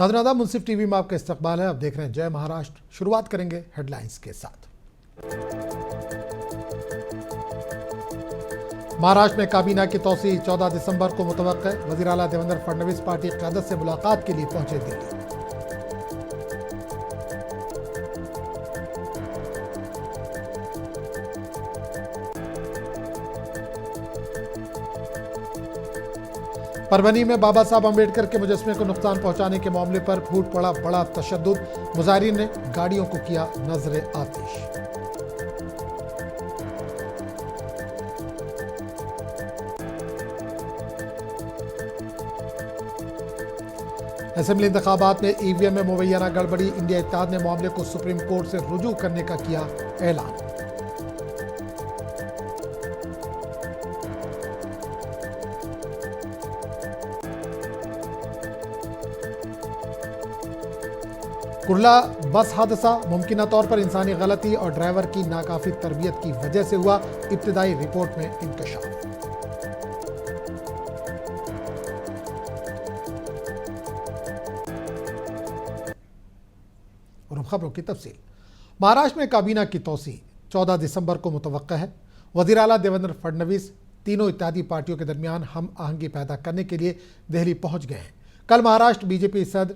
नाज़रीन, मुंसिफ टीवी में आपका इस्तकबाल है। अब देख रहे हैं जय महाराष्ट्र। शुरुआत करेंगे हेडलाइंस के साथ। महाराष्ट्र में काबीना की तौसी 14 दिसंबर को मुतवक्किल है। वज़ीर आला देवेंद्र फडणवीस पार्टी क़यादत से मुलाकात के लिए पहुंचे दिल्ली। परभनी में बाबा साहब अम्बेडकर के मुजस्समे को नुकसान पहुंचाने के मामले पर फूट पड़ा बड़ा तशद्दुद। मुजाहिरीन ने गाड़ियों को किया नजरे आतिश। असेंबली इंतखाबात में ईवीएम में मुबैना गड़बड़ी। इंडिया इत्तेहाद ने मामले को सुप्रीम कोर्ट से रुजू करने का किया ऐलान। कुर्ला बस हादसा मुमकिना तौर पर इंसानी गलती और ड्राइवर की नाकाफी तरबियत की वजह से हुआ। इब्तिदाई रिपोर्ट में इंकशाफ। और खबरों की तफसील। महाराष्ट्र में काबीना की तौसी 14 दिसंबर को मुतवक्किल है। वज़ीर आला देवेंद्र फडणवीस तीनों इत्तेहादी पार्टियों के दरमियान हम आहंगी पैदा करने के लिए दिल्ली पहुंच गए हैं। कल महाराष्ट्र बीजेपी सदर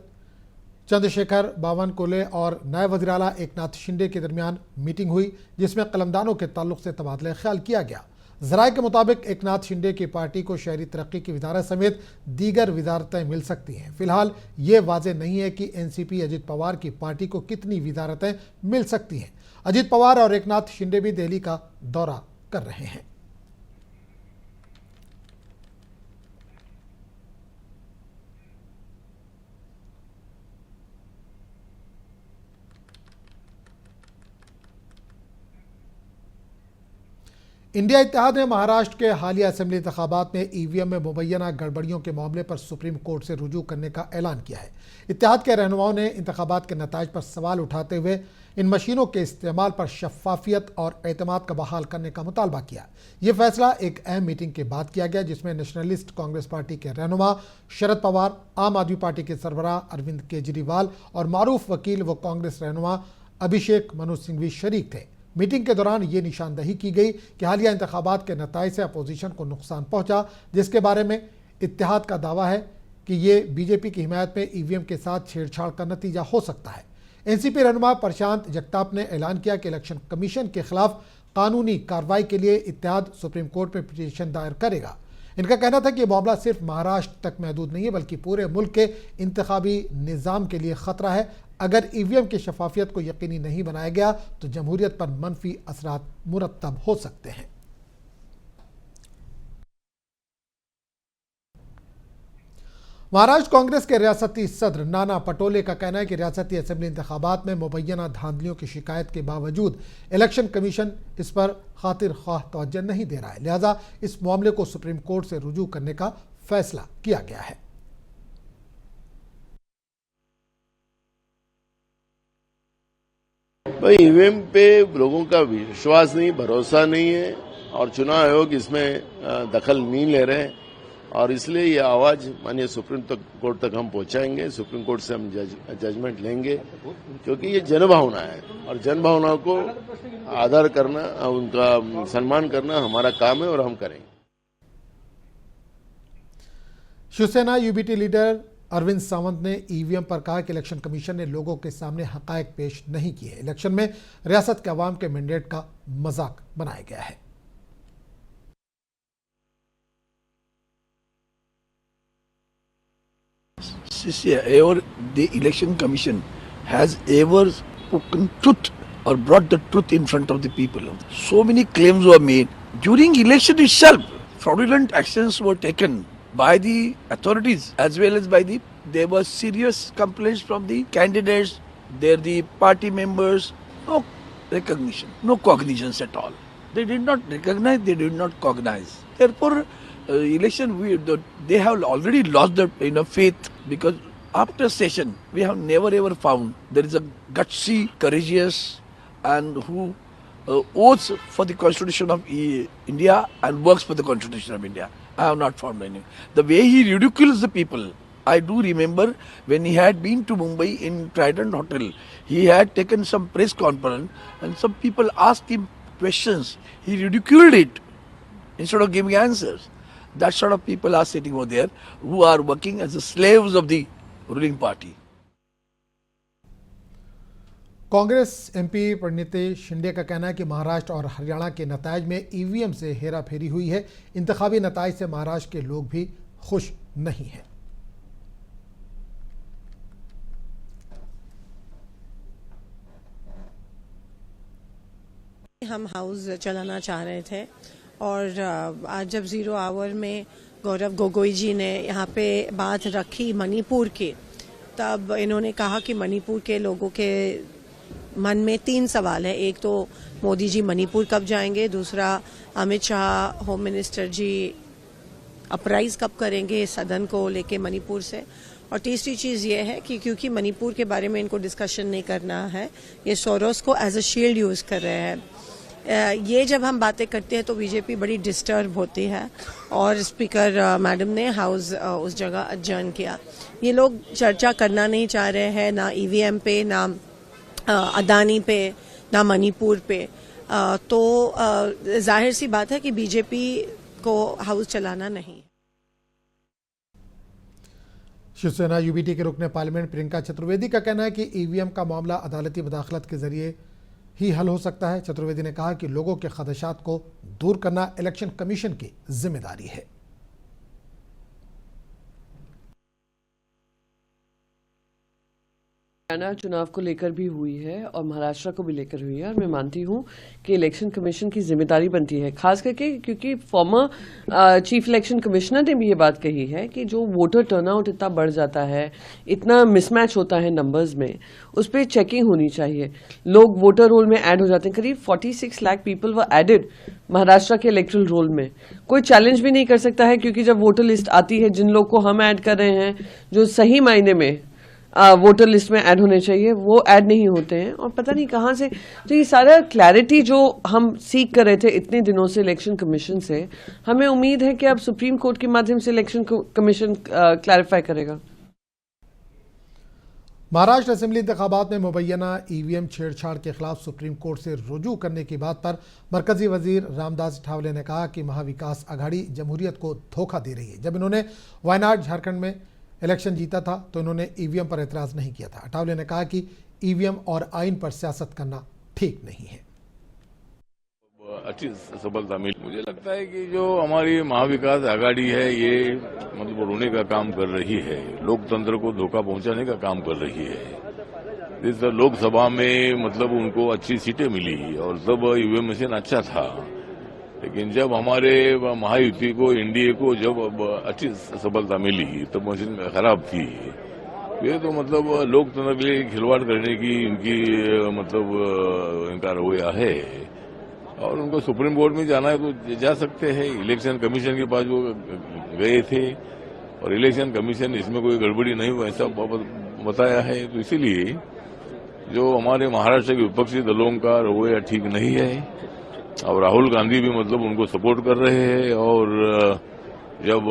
चंद्रशेखर बावनकुले और नायब वज़ीर आला एकनाथ शिंदे के दरमियान मीटिंग हुई, जिसमें कलमदानों के ताल्लुक से तबादला ख्याल किया गया। ज़राए के मुताबिक एकनाथ शिंदे की पार्टी को शहरी तरक्की की वजारत समेत दीगर वजारतें मिल सकती हैं। फिलहाल ये वाज़ेह नहीं है कि एनसीपी अजित पवार की पार्टी को कितनी वजारतें मिल सकती हैं। अजित पवार और एकनाथ शिंदे भी दिल्ली का दौरा कर रहे हैं। इंडिया इत्तेहाद ने महाराष्ट्र के हालिया असेंबली इंतखाबात में ईवीएम में मुबैना गड़बड़ियों के मामले पर सुप्रीम कोर्ट से रुजू करने का ऐलान किया है। इत्तेहाद के रहनुमाओं ने इंतखाबात के नताइज पर सवाल उठाते हुए इन मशीनों के इस्तेमाल पर शफाफियत और एतमाद का बहाल करने का मुतालबा किया। ये फैसला एक अहम मीटिंग के बाद किया गया, जिसमें नेशनलिस्ट कांग्रेस पार्टी के रहनुमा शरद पवार, आम आदमी पार्टी के सरबराह अरविंद केजरीवाल और मारूफ वकील व कांग्रेस रहनुमा अभिषेक मनु सिंघवी शरीक थे। मीटिंग के दौरान ये निशानदही की गई कि हालिया इंतखाबात के नताइज से अपोजिशन को नुकसान पहुंचा, जिसके बारे में इत्तेहाद का दावा है कि ये बीजेपी की हिमायत में ईवीएम के साथ छेड़छाड़ का नतीजा हो सकता है। एनसीपी रहनुमा प्रशांत जगताप ने ऐलान किया कि इलेक्शन कमीशन के खिलाफ कानूनी कार्रवाई के लिए इत्तेहाद सुप्रीम कोर्ट में पिटीशन दायर करेगा। इनका कहना था कि यह मामला सिर्फ महाराष्ट्र तक महदूद नहीं है, बल्कि पूरे मुल्क के इंतखाबी निज़ाम के लिए ख़तरा है। अगर ईवीएम की शफाफियत को यकीनी नहीं बनाया गया तो जमहूरियत पर मनफी असरात मुरत्तब हो सकते हैं। महाराष्ट्र कांग्रेस के रियासती सदर नाना पटोले का कहना है कि रियासती असेंबली इंतखाबात में मुबैना धांधलियों की शिकायत के बावजूद इलेक्शन कमीशन इस पर खातिर ख्वाह तवज्जो नहीं दे रहा है, लिहाजा इस मामले को सुप्रीम कोर्ट से रुजू करने का फैसला किया गया है। भाई ईवीएम पे लोगों का विश्वास नहीं, भरोसा नहीं है और चुनाव आयोग इसमें दखल नहीं ले रहे हैं और इसलिए ये आवाज माननीय सुप्रीम कोर्ट तक हम पहुंचाएंगे। सुप्रीम कोर्ट से हम जजमेंट लेंगे, क्योंकि ये जनभावना है और जनभावनाओं को आदर करना, उनका सम्मान करना हमारा काम है और हम करेंगे। शिवसेना यूबीटी लीडर अरविंद सावंत ने ईवीएम पर कहा कि इलेक्शन कमीशन ने लोगों के सामने हकायक पेश नहीं किए। इलेक्शन में रियासत के अवाम के मैंडेट का मजाक बनाया गया है। Or the election commission has ever spoken truth or brought the truth in front of the people. So many claims were made during election itself. Fraudulent actions were taken by the authorities as well as by there were serious complaints from the candidates, the party members. No recognition, no cognizance at all. They did not recognize, they did not cognize. Therefore, election, they have already lost their faith, because after session we have never ever found there is a gutsy, courageous and who oaths for the Constitution of India and works for the Constitution of India. I have not found any. The way he ridicules the people I do remember when he had been to Mumbai in Trident Hotel, he had taken some press conference and some people asked him questions. He ridiculed it instead of giving answers. That sort of people are sitting over there who are working as the slaves of the ruling party. Congress MP Parineeti Shinde का कहना है कि महाराष्ट्र और हरियाणा के नतायज में EVM से हेराफेरी हुई है। इंतखाबी नतायज से महाराष्ट्र के लोग भी खुश नहीं हैं। हम हाउस चलाना चाह रहे थे और आज जब 0 आवर में गौरव गोगोई जी ने यहाँ पे बात रखी मणिपुर की, तब इन्होंने कहा कि मणिपुर के लोगों के मन में 3 सवाल है। एक तो मोदी जी मणिपुर कब जाएंगे, दूसरा अमित शाह होम मिनिस्टर जी अपराइज कब करेंगे सदन को लेके मणिपुर से, और तीसरी चीज़ ये है कि क्योंकि मणिपुर के बारे में इनको डिस्कशन नहीं करना है, ये सोरोस को एज अ शील्ड यूज़ कर रहे हैं। ये जब हम बातें करते हैं तो बीजेपी बड़ी डिस्टर्ब होती है और स्पीकर मैडम ने हाउस उस जगह अडजर्न किया। ये लोग चर्चा करना नहीं चाह रहे हैं, ना ईवीएम पे, ना अदानी पे, ना मणिपुर पे। तो जाहिर सी बात है कि बीजेपी को हाउस चलाना नहीं। शिवसेना यूबीटी के रुकने पार्लियामेंट प्रियंका चतुर्वेदी का कहना है कि ईवीएम का मामला अदालती मुदाखलत के जरिए ही हल हो सकता है। चतुर्वेदी ने कहा कि लोगों के खदशात को दूर करना इलेक्शन कमीशन की जिम्मेदारी है। हरियाणा चुनाव को लेकर भी हुई है और महाराष्ट्र को भी लेकर हुई है, और मैं मानती हूं कि इलेक्शन कमीशन की जिम्मेदारी बनती है, खास करके क्योंकि फॉर्मर चीफ इलेक्शन कमिश्नर ने भी ये बात कही है कि जो वोटर टर्नआउट इतना बढ़ जाता है, इतना मिसमैच होता है नंबर्स में, उस पर चेकिंग होनी चाहिए। लोग वोटर रोल में ऐड हो जाते हैं, करीब 46 lakh people were added Maharashtra के इलेक्ट्रल रोल में। कोई चैलेंज भी नहीं कर सकता है, क्योंकि जब वोटर लिस्ट आती है, जिन लोग को हम ऐड कर रहे हैं, जो सही मायने में वोटर लिस्ट में ऐड होने चाहिए, वो ऐड नहीं होते हैं, और पता नहीं कहां से। तो ये सारा क्लैरिटी जो हम सीख कर रहे थे इतने दिनों से इलेक्शन कमीशन से, हमें उम्मीद है कि अब सुप्रीम कोर्ट के माध्यम से इलेक्शन कमीशन क्लैरिफाई करेगा। महाराष्ट्र असेंबली इंतखाबात में मुबैना ईवीएम छेड़छाड़ के खिलाफ सुप्रीम कोर्ट से रुजू करने की बात पर मरकजी वजीर रामदास अठावले ने कहा कि महाविकास आघाड़ी जमहूरियत को धोखा दे रही है। जब इन्होंने वायनाड झारखंड में इलेक्शन जीता था तो इन्होंने ईवीएम पर एतराज नहीं किया था। अठावले ने कहा कि ईवीएम और आइन पर सियासत करना ठीक नहीं है। अच्छी सफलता मिली। मुझे लगता है कि जो हमारी महाविकास आघाड़ी है, ये मतलब रोने का काम कर रही है, लोकतंत्र को धोखा पहुंचाने का काम कर रही है। इस लोकसभा में मतलब उनको अच्छी सीटें मिली और तब ईवीएम मशीन अच्छा था, लेकिन जब हमारे महायुति को, एनडीए को जब अच्छी सफलता मिली तब मशीन खराब थी। ये तो मतलब लोकतंत्र के लिए खिलवाड़ करने की इनकी मतलब इनका रवैया है, और उनको सुप्रीम कोर्ट में जाना है तो जा सकते हैं। इलेक्शन कमीशन के पास वो गए थे और इलेक्शन कमीशन इसमें कोई गड़बड़ी नहीं हुआ ऐसा बताया है। तो इसीलिए जो हमारे महाराष्ट्र के विपक्षी दलों का रवैया ठीक नहीं है, और राहुल गांधी भी मतलब उनको सपोर्ट कर रहे हैं। और जब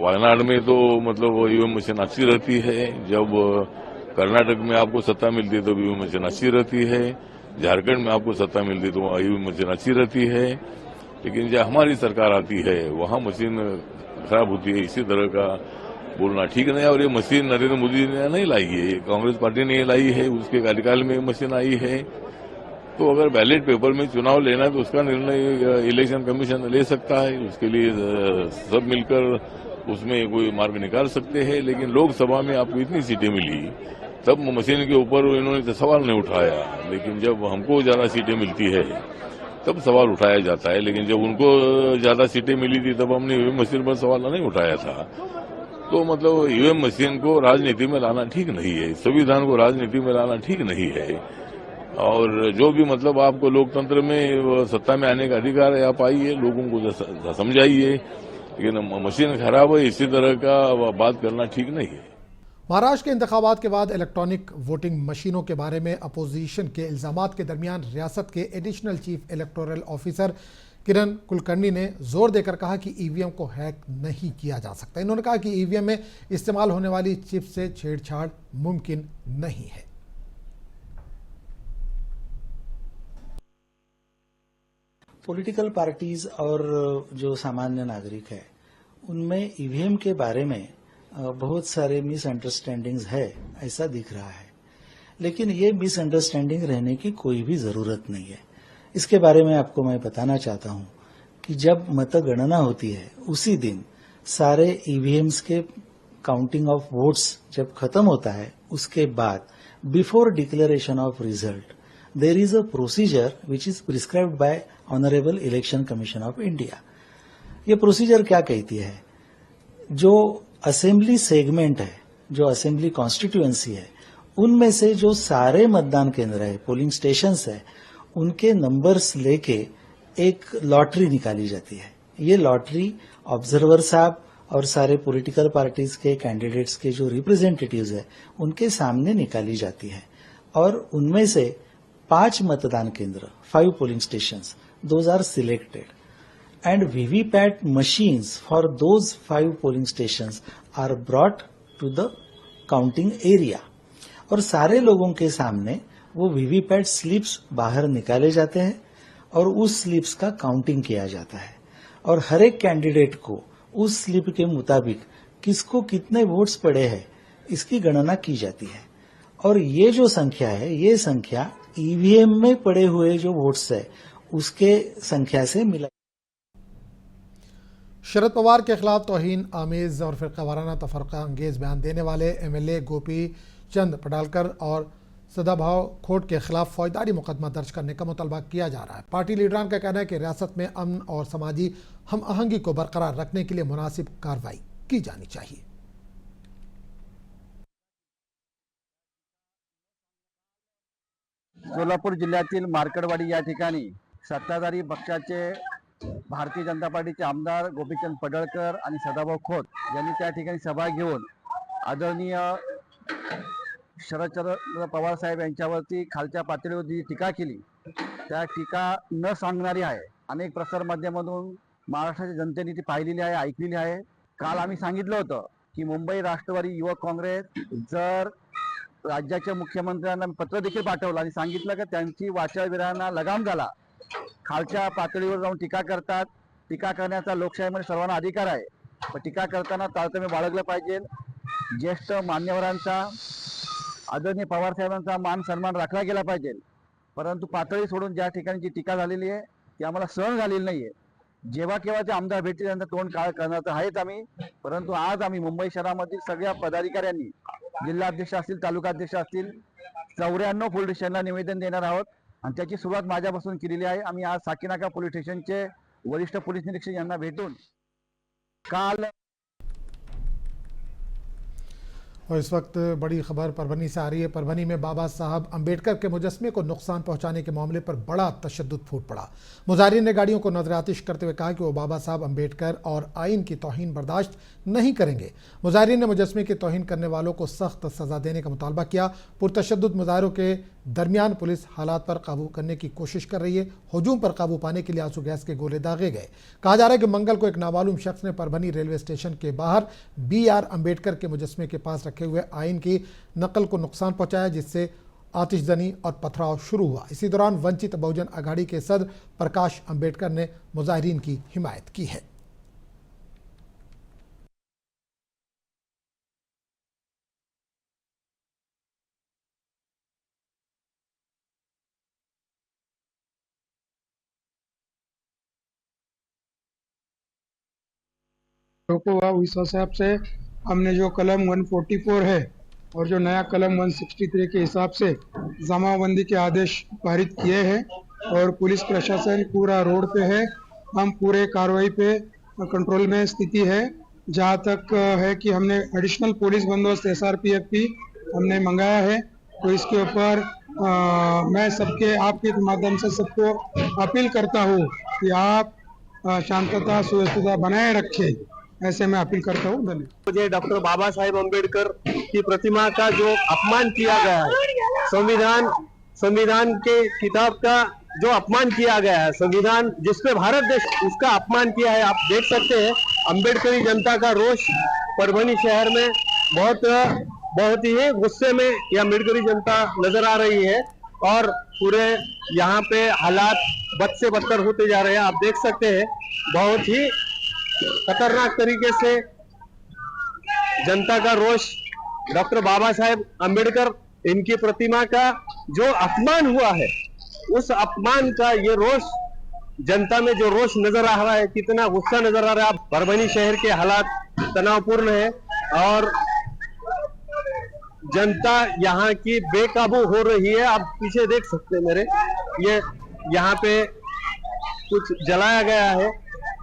वायनाड में तो मतलब ईवीएम मशीन अच्छी रहती है, जब कर्नाटक में आपको सत्ता मिलती है तो ईवीएम मशीन अच्छी रहती है, झारखंड में आपको सत्ता मिलती है तो ईवीएम मशीन अच्छी रहती है, लेकिन जब हमारी सरकार आती है वहां मशीन खराब होती है। इसी तरह का बोलना ठीक नहीं है। और ये मशीन नरेंद्र मोदी ने नहीं लाई है, कांग्रेस पार्टी ने लाई है, उसके कार्यकाल में मशीन आई है। तो अगर बैलेट पेपर में चुनाव लेना है तो उसका निर्णय इलेक्शन कमीशन ले सकता है, उसके लिए सब मिलकर उसमें कोई मार्ग निकाल सकते हैं। लेकिन लोकसभा में आपको इतनी सीटें मिली, तब मशीन के ऊपर इन्होंने तो सवाल नहीं उठाया, लेकिन जब हमको ज्यादा सीटें मिलती है तब सवाल उठाया जाता है। लेकिन जब उनको ज्यादा सीटें मिली थी तब हमने ईवीएम मशीन पर सवाल नहीं उठाया था। तो मतलब ईवीएम मशीन को राजनीति में लाना ठीक नहीं है, संविधान को राजनीति में लाना ठीक नहीं है। और जो भी मतलब आपको लोकतंत्र में सत्ता में आने का अधिकार है, आप आइए, लोगों को समझाइए, लेकिन मशीन खराब है इसी तरह का बात करना ठीक नहीं है। महाराष्ट्र के इंतखाबात के बाद इलेक्ट्रॉनिक वोटिंग मशीनों के बारे में अपोजिशन के इल्जामात के दरमियान रियासत के additional chief electoral officer Kiran Kulkarni ने जोर देकर कहा कि ईवीएम को हैक नहीं किया जा सकता। इन्होंने कहा कि ईवीएम में इस्तेमाल होने वाली चिप से छेड़छाड़ मुमकिन नहीं है। पॉलिटिकल पार्टीज और जो सामान्य नागरिक है उनमें ईवीएम के बारे में बहुत सारे मिसअंडरस्टैंडिंग्स है, ऐसा दिख रहा है। लेकिन ये मिसअंडरस्टैंडिंग रहने की कोई भी जरूरत नहीं है। इसके बारे में आपको मैं बताना चाहता हूं कि जब मतगणना होती है उसी दिन सारे ईवीएम्स के काउंटिंग ऑफ वोट्स जब खत्म होता है उसके बाद before declaration of result there is a procedure which is prescribed by honourable Election Commission of India. ये प्रोसीजर क्या कहती है, जो असेंबली सेगमेंट है, जो असेंबली कॉन्स्टिट्यूएंसी है, उनमें से जो सारे मतदान केंद्र है, पोलिंग स्टेशंस है, उनके नंबर्स लेके एक लॉटरी निकाली जाती है। ये लॉटरी ऑब्जर्वर साहब और सारे पॉलिटिकल पार्टीज के कैंडिडेट्स के जो रिप्रेजेंटेटिव्स है उनके सामने निकाली जाती है और उनमें से 5 मतदान केंद्र, 5 polling stations, those are selected and VVPAT machines for those 5 polling stations are brought to the counting area और सारे लोगों के सामने वो VVPAT स्लिप्स बाहर निकाले जाते हैं और उस स्लिप्स का काउंटिंग किया जाता है और हर एक कैंडिडेट को उस स्लिप के मुताबिक किसको कितने वोट्स पड़े हैं इसकी गणना की जाती है और ये जो संख्या है, ये संख्या ईवीएम में पड़े हुए जो वोट्स है उसके संख्या से मिला। शरद पवार के खिलाफ तौहीन आमेज और फिरकावाराना तफरका अंगेज बयान देने वाले एमएलए गोपी चंद पडालकर और सदाभाव खोट के खिलाफ फौजदारी मुकदमा दर्ज करने का मुतालबा किया जा रहा है। पार्टी लीडरान का कहना है कि रियासत में अमन और समाजी हम आहंगी को बरकरार रखने के लिए मुनासिब कार्रवाई की जानी चाहिए। सोलापूर जिल्ह्यातील मार्कडवाडी या ठिकाणी सत्ताधारी पक्षाचे भारतीय जनता पार्टीचे आमदार गोपीचंद पडळकर आणि सदाभाऊ खोत यांनी त्या ठिकाणी सभा घेऊन आदरणीय शरदचंद्र पवार साहेब यांच्यावरती खालच्या पातळीवर जी टीका केली त्या टीका न सांगणारी आहे। अनेक प्रसार माध्यमातून महाराष्ट्राच्या जनतेने ती पाहिलेली आहे, ऐकलेली आहे। काल आम्ही सांगितलं होतं की मुंबई राष्ट्रवादी युवक काँग्रेस जर राज्याच्या मुख्यमंत्र्यांना पत्र देखील पाठवलं आणि सांगितलं की त्यांची वाचाळवीरांना लगाम झाला, खालच्या पातळीवर जाऊन टीका करतात। टीका करण्याचा लोकशाहीमध्ये सर्वांना अधिकार आहे, पण टीका करताना तारतम्य बाळगलं पाहिजे। ज्येष्ठ मान्यवरांचा, आदरणीय पवार साहेबांचा मान सन्मान राखला गेला पाहिजे, परंतु पातळी सोडून ज्या ठिकाणी जी टीका झालेली आहे ती आम्हाला सहन झालेली नाहीये। जेव्हा केव्हा ते आमदार भेटतील त्यांचा तोंड काळ करणार तर आहेच आम्ही, परंतु आज आम्ही मुंबई शहरामधील सगळ्या पदाधिकाऱ्यांनी, जिल्हाध्यक्ष असतील, तालुकाध्यक्ष असतील, 94 पोलीस स्टेशनला निवेदन देणार आहोत आणि त्याची सुरुवात माझ्यापासून केलेली आहे। आम्ही आज साकीनाका पोलीस स्टेशनचे वरिष्ठ पोलीस निरीक्षक यांना भेटून काल और इस वक्त बड़ी खबर परभनी से आ रही है। परभनी में बाबा साहब अंबेडकर के मुजस्मे को नुकसान पहुंचाने के मामले पर बड़ा तशद्दुद फूट पड़ा। मुजाहिरीन ने गाड़ियों को नजर आतिश करते हुए कहा कि वो बाबा साहब अंबेडकर और आइन की तौहीन बर्दाश्त नहीं करेंगे। मुजाहिरीन ने मुजस्मे की तौहीन करने वालों को सख्त सजा देने का मुतालबा किया। पुरतशद्दुद मुजाहिरों के दरमियान पुलिस हालात पर काबू करने की कोशिश कर रही है। हजूम पर काबू पाने के लिए आंसू गैस के गोले दागे गए। कहा जा रहा है कि मंगल को एक नामालूम शख्स ने परभनी रेलवे स्टेशन के बाहर BR अंबेडकर के मुजस्मे के पास रखे हुए आइन की नकल को नुकसान पहुंचाया, जिससे आतिशजनी और पथराव शुरू हुआ। इसी दौरान वंचित बहुजन अघाड़ी के सदर प्रकाश अंबेडकर ने मुजाहिरीन की हिमायत की है। को उस हिसाब से हमने जो कलम 144 है और जो नया कलम 163 के हिसाब से जमाबंदी के आदेश पारित किए हैं और पुलिस प्रशासन पूरा रोड पे है। हम पूरे कार्रवाई पे कंट्रोल में स्थिति है। जहाँ तक है कि हमने एडिशनल पुलिस बंदोबस्त SRPF भी हमने मंगाया है। तो इसके ऊपर मैं सबके आपके माध्यम से सबको अपील करता हूँ कि आप शांतता सुव्यवस्था बनाए रखें, ऐसे मैं अपील करता हूँ। धन्यवाद। मुझे डॉक्टर बाबा साहेब अम्बेडकर की प्रतिमा का जो अपमान किया गया है, संविधान के किताब का जो अपमान किया गया है, संविधान जिसपे भारत देश उसका अपमान किया है, आप देख सकते हैं अम्बेडकरी जनता का रोष परभणी शहर में बहुत ही गुस्से में यह अम्बेडकरी जनता नजर आ रही है और पूरे यहाँ पे हालात बद से बदतर होते जा रहे हैं। आप देख सकते हैं बहुत ही खतरनाक तरीके से जनता का रोष, डॉक्टर बाबा साहेब अम्बेडकर इनकी प्रतिमा का जो अपमान हुआ है, उस अपमान का ये रोष, जनता में जो रोष नजर आ रहा है, कितना गुस्सा नजर आ रहा है। परभणी शहर के हालात तनावपूर्ण है और जनता यहाँ की बेकाबू हो रही है। आप पीछे देख सकते हैं मेरे, ये यहाँ पे कुछ जलाया गया है,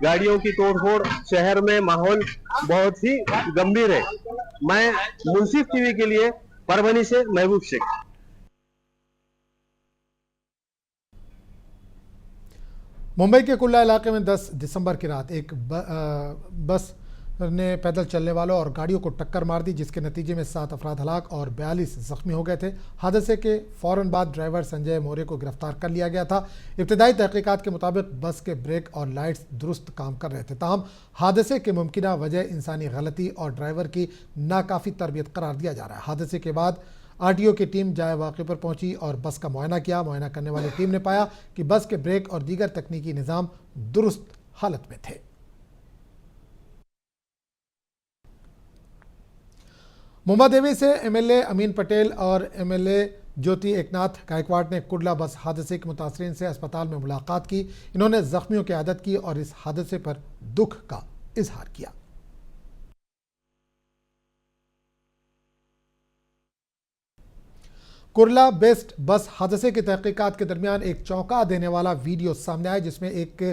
गाड़ियों की तोड़फोड़, शहर में माहौल बहुत ही गंभीर है। मैं मुंसिफ टीवी के लिए परभणी से महबूब शेख। मुंबई के कुल्ला इलाके में 10 दिसंबर की रात एक बस ने पैदल चलने वालों और गाड़ियों को टक्कर मार दी, जिसके नतीजे में 7 अफराद हलाक और 42 जख्मी हो गए थे। हादसे के फौरन बाद ड्राइवर संजय मौर्य को गिरफ्तार कर लिया गया था। इब्तदाई तहकीकात के मुताबिक बस के ब्रेक और लाइट्स दुरुस्त काम कर रहे थे, ताहम हादसे की मुमकिना वजह इंसानी गलती और ड्राइवर की नाकाफ़ी तरबियत करार दिया जा रहा है। हादसे के बाद आरटीओ की टीम जाए वाक़े पर पहुंची और बस का मुआयना किया। मुआयना करने वाली टीम ने पाया कि बस के ब्रेक और दीगर तकनीकी निज़ाम दुरुस्त हालत में थे। मुंबादेवी से एमएलए अमीन पटेल और एमएलए ज्योति एकनाथ गायकवाड़ ने कुर्ला बस हादसे के मुतासरीन से अस्पताल में मुलाकात की। इन्होंने जख्मियों की आदत की और इस हादसे पर दुख का इजहार किया। कुर्ला बेस्ट बस हादसे की तहकीकात के दरमियान एक चौंका देने वाला वीडियो सामने आया, जिसमें एक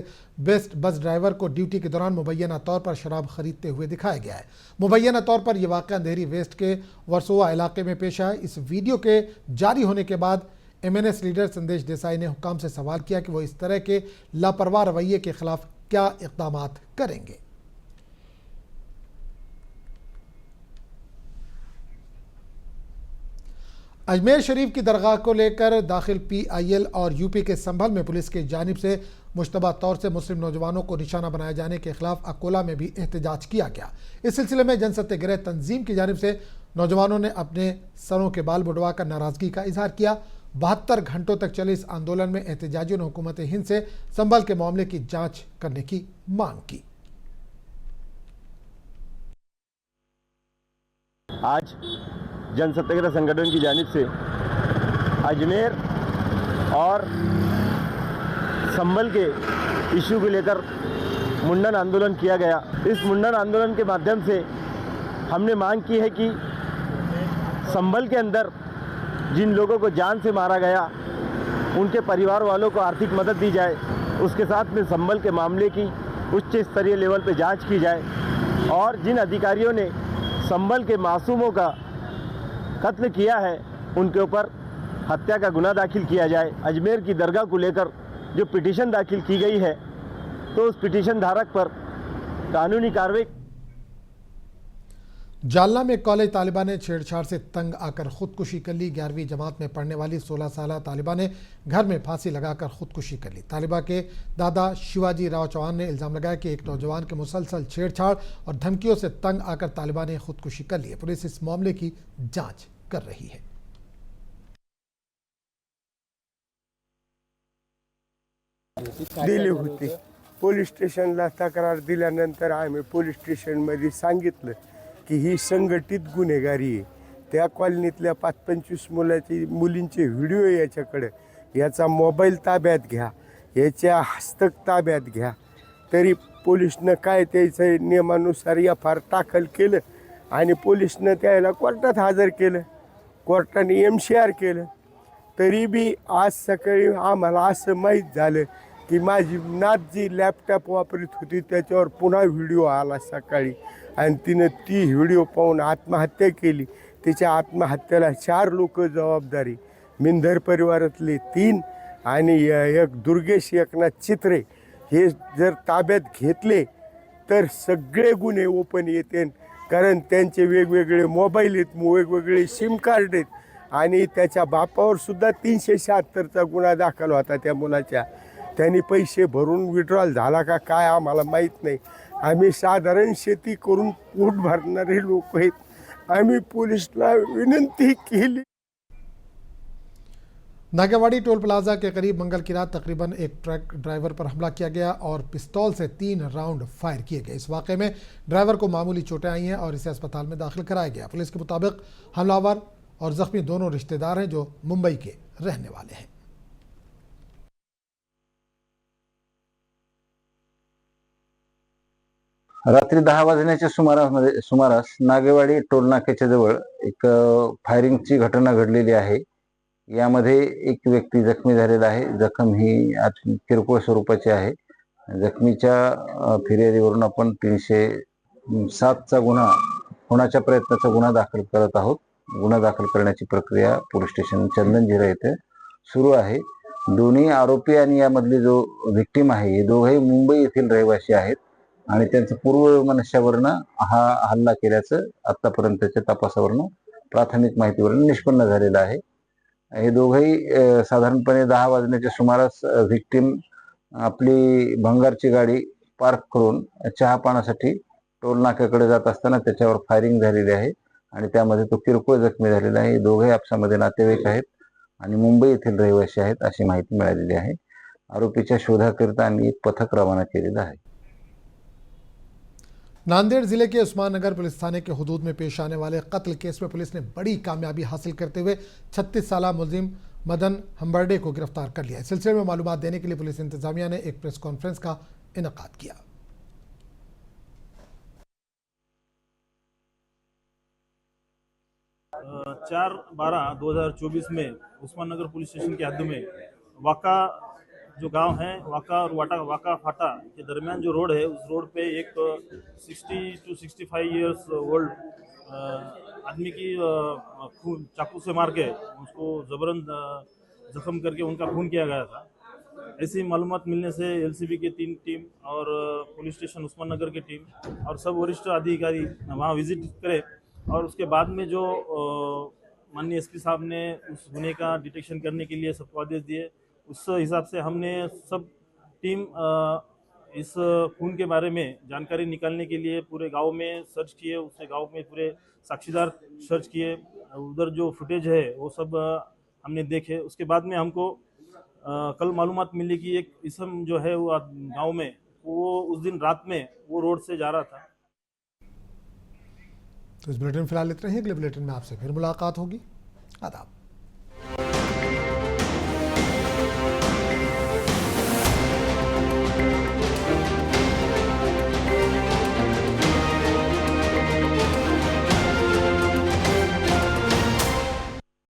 बेस्ट बस ड्राइवर को ड्यूटी के दौरान मुबैना तौर पर शराब खरीदते हुए दिखाया गया है। मुबैना तौर पर यह वाक़या अंधेरी वेस्ट के वर्सोवा इलाके में पेश आया। इस वीडियो के जारी होने के बाद एमएनएस लीडर संदेश देसाई ने हुक्काम से सवाल किया कि वो इस तरह के लापरवाह रवैये के खिलाफ क्या इक़दाम करेंगे। अजमेर शरीफ की दरगाह को लेकर दाखिल PIL और यूपी के संभल में पुलिस की जानिब से मुश्तबा तौर से मुस्लिम नौजवानों को निशाना बनाए जाने के खिलाफ अकोला में भी एहतजाज किया गया। इस सिलसिले में जनसत्याग्रह तंजीम की जानिब से नौजवानों ने अपने सरों के बाल बुडवा कर नाराजगी का इजहार किया। 72 घंटों तक चले इस आंदोलन में एहतजाजियों ने हुकूमत हिंद से संभल के मामले की जाँच करने की मांग की। आज जन सत्याग्रह संगठन की जानिब से अजमेर और संभल के इशू को लेकर मुंडन आंदोलन किया गया। इस मुंडन आंदोलन के माध्यम से हमने मांग की है कि संभल के अंदर जिन लोगों को जान से मारा गया उनके परिवार वालों को आर्थिक मदद दी जाए, उसके साथ में संभल के मामले की उच्च स्तरीय लेवल पर जांच की जाए और जिन अधिकारियों ने संभल के मासूमों का कत्ल किया है उनके ऊपर हत्या का गुनाह दाखिल किया जाए। अजमेर की दरगाह को लेकर जो पिटीशन दाखिल की गई है तो उस पिटीशन धारक पर कानूनी कार्रवाई। जालना में कॉलेज तालिबा ने छेड़छाड़ से तंग आकर खुदकुशी कर ली। 11वीं जमात में पढ़ने वाली 16 साल तालिबा ने घर में फांसी लगाकर खुदकुशी कर ली। तालिबा के दादा शिवाजी राव चौहान ने इल्ज़ाम लगाया कि एक नौजवान के मुसलसल छेड़छाड़ और धमकियों से तंग आकर तालिबा ने खुदकुशी कर ली है। पुलिस इस मामले की जांच कर रही है। दिली होती पोलीस स्टेशनला तक्रार दिल्यानंतर आम्ही पोलीस स्टेशनमध्ये सांगितलं की ही संघटित गुन्हेगारी आहे। त्या कॉलनीतल्या 5-25 मुलींचे व्हिडिओ याच्याकडे, याचा मोबाईल ताब्यात घ्या, याच्या हस्तक ताब्यात घ्या। तरी पोलिसनं काय त्याचं नियमानुसार FIR दाखल केलं आणि पोलिसनं त्याला कोर्टात हजर केलं, कोर्टाने MCR केलं। तरी बी आज सकाळी आम्हाला असं माहीत झालं की माझी नात जी लॅपटॉप वापरत होती त्याच्यावर पुन्हा व्हिडिओ आला सकाळी आणि तिनं ती व्हिडिओ पाहून आत्महत्या केली। तिच्या आत्महत्येला 4 लोक जबाबदारी, मिंधर परिवारातले 3 आणि एक दुर्गेश एकनाथ चित्रे। हे जर ताब्यात घेतले तर सगळे गुन्हे ओपन येतील, कारण त्यांचे वेगवेगळे मोबाईल आहेत, वेगवेगळे सिम कार्ड आहेत आणि त्याच्या बापावर सुद्धा 376चा गुन्हा दाखल होता त्या मुलाच्या. त्यांनी पैसे भरून विड्रॉल झाला का काय आम्हाला माहीत नाही. आम्ही साधारण शेती करून पोट भरणारे लोक आहेत. आम्ही पोलिसला विनंती केली. नागेवाड़ी टोल प्लाजा के करीब मंगल की रात तकरीबन एक ट्रक ड्राइवर पर हमला किया गया और पिस्तौल से 3 राउंड फायर किए गए। इस वाक़े में ड्राइवर को मामूली चोटें आई हैं और इसे अस्पताल में दाखिल कराया गया। पुलिस के मुताबिक हमलावर और जख्मी दोनों रिश्तेदार हैं जो मुंबई के रहने वाले हैं। रात्री 10 वाजण्याच्या सुमारास नागेवाडी टोल नाक्याच्या जवळ एक फायरिंगची घटना घडलेली आहे। यामध्ये एक व्यक्ती जखमी झालेला आहे। जखम ही किरकोळ स्वरूपाची आहे। जखमीच्या फिर्यादीवरून आपण 307चा गुन्हा होण्याच्या प्रयत्नाचा गुन्हा दाखल करत आहोत। गुन्हा दाखल करण्याची प्रक्रिया पोलीस स्टेशन चंदनझिरा येथे सुरू आहे। दोन्ही आरोपी आणि यामधली जो व्हिक्टिम आहे हे दोघे मुंबई येथील रहिवासी आहेत आणि त्यांचं पूर्व मनस्यावरनं हा हल्ला केल्याचं आतापर्यंतच्या तपासावरून प्राथमिक माहितीवरून निष्पन्न झालेलं आहे। हे दोघेही साधारणपणे 10 वाजण्याच्या सुमारास व्हिक्टिम आपली भंगारची गाडी पार्क करून चहा पाण्यासाठी टोल नाक्याकडे जात असताना त्याच्यावर फायरिंग झालेली आहे आणि त्यामध्ये तो किरकोळ जखमी झालेला आहे। दोघे आपसामध्ये नातेवाईक आहेत आणि मुंबई येथील रहिवासी आहेत अशी माहिती मिळालेली आहे। आरोपीच्या शोधाकरिता आम्ही एक पथक रवाना केलेलं आहे। नांदेड़ जिले के उस्मान नगर पुलिस थाने के हुदूद में पेश आने वाले कत्ल केस में पुलिस ने बड़ी कामयाबी हासिल करते हुए 36 साला मुलजिम मदन हम्बर्डे को गिरफ्तार कर लिया। इस सिलसिले में मालूमात देने के लिए पुलिस इंतजामिया ने एक प्रेस कॉन्फ्रेंस का इनेकाद किया। 4/12/2024 में उस्मान नगर पुलिस स्टेशन की हद में वाका जो गांव है वाका और वाका फाटा के दरमियान जो रोड है उस रोड पे एक 60 to 65 इयर्स ओल्ड आदमी की चाकू से मार के उसको जबरन जख्म करके उनका खून किया गया था। ऐसी मालूमात मिलने से एलसीबी की 3 टीम और पुलिस स्टेशन उस्मान नगर की टीम और सब वरिष्ठ अधिकारी वहाँ विजिट करे और उसके बाद में जो माननीय एसपी साहब ने उस गुने का डिटेक्शन करने के लिए सबको आदेश दिए। उस हिसाब से हमने सब टीम इस खून के बारे में जानकारी निकालने के लिए पूरे गांव में सर्च किए। उससे गांव में पूरे साक्षीदार सर्च किए। उधर जो फुटेज है वो सब हमने देखे। उसके बाद में हमको कल मालूमात मिली कि एक इसम जो है वो गांव में वो उस दिन रात में वो रोड से जा रहा था। तो इस बुलेटिन फिलहाल इतना ही। अगले बुलेटिन में आपसे फिर मुलाकात होगी। आदाब।